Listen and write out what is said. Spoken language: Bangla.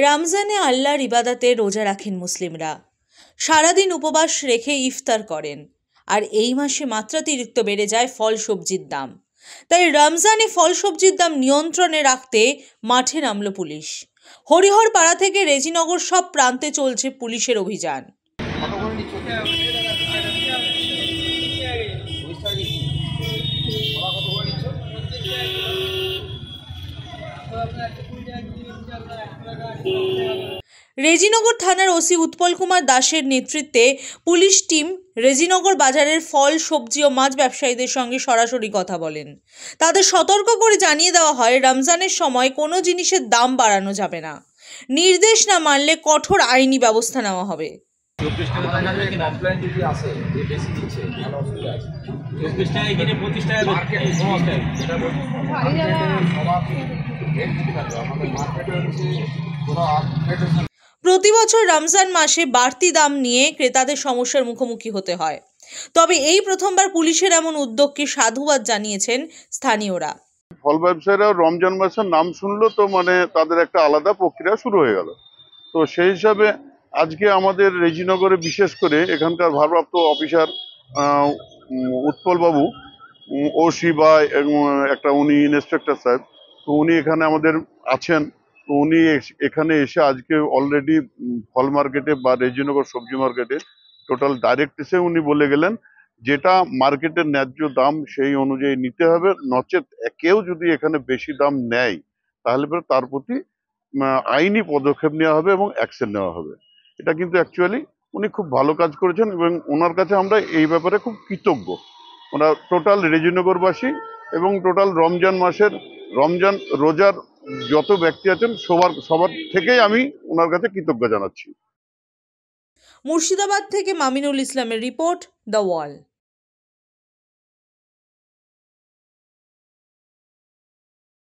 রমজানে আল্লাহর ইবাদতে রোজা রাখেন মুসলিমরা। সারাদিন উপবাস রেখে ইফতার করেন। আর এই মাসে মাত্রাতিরিক্ত বেড়ে যায় ফল সবজির দাম। তাই রমজানে ফল সবজির দাম নিয়ন্ত্রণে রাখতে মাঠে নামল পুলিশ। হরিহরপাড়া থেকে রেজিনগর সব প্রান্তে চলছে পুলিশের অভিযান। রেজিনগর থানার ওসি উৎপল কুমার দাসের নেতৃত্বে পুলিশ টিম রেজিনগর বাজারের ফল সবজি ও মাছ ব্যবসায়ীদের সঙ্গে সরাসরি কথা বলেন। তাদের সতর্ক করে জানিয়ে দেওয়া হয়, রমজানের সময় কোনো জিনিসের দাম বাড়ানো যাবে না। নির্দেশ না মানলে কঠোর আইনি ব্যবস্থা নেওয়া হবে। প্রতি বছর রমজান মাসে বাড়তি দাম নিয়ে ক্রেতাদের সমস্যার মুখোমুখি হতে হয়। তবে এই প্রথমবার পুলিশের এমন উদ্যোগকে সাধুবাদ জানিয়েছেন স্থানীয়রা। ফল ব্যবসায়ীরা রমজান মাসের নাম শুনলো তো তাদের একটা আলাদা প্রক্রিয়া শুরু হয়ে গেল। তো সেই হিসাবে আজকে আমাদের রেজিনগরে বিশেষ করে এখানকার ভারপ্রাপ্ত অফিসার উৎপল বাবু ওসি বা একটা উনি ইন্সপেক্টর সাহেব, তো উনি এখানে আমাদের আছেন। তো উনি এখানে এসে আজকে অলরেডি ফল মার্কেটে বা রেজিনগর সবজি মার্কেটে টোটাল ডাইরেক্ট এসে উনি বলে গেলেন যেটা মার্কেটের ন্যায্য দাম সেই অনুযায়ী নিতে হবে, নচেত কেউ যদি এখানে বেশি দাম নেয় তাহলে তার প্রতি আইনি পদক্ষেপ নেওয়া হবে এবং অ্যাকশন নেওয়া হবে। এটা কিন্তু অ্যাকচুয়ালি উনি খুব ভালো কাজ করেছেন এবং ওনার কাছে আমরা এই ব্যাপারে খুব কৃতজ্ঞ। ওরা টোটাল রেজিনগরবাসী এবং টোটাল রমজান মাসের রমজান রোজার যত ব্যক্তি আছেন সবার থেকেই আমি ওনার কাছে কৃতজ্ঞ জানাচ্ছি। মুর্শিদাবাদ থেকে মামিনুল ইসলামের রিপোর্ট, দ্য ওয়াল।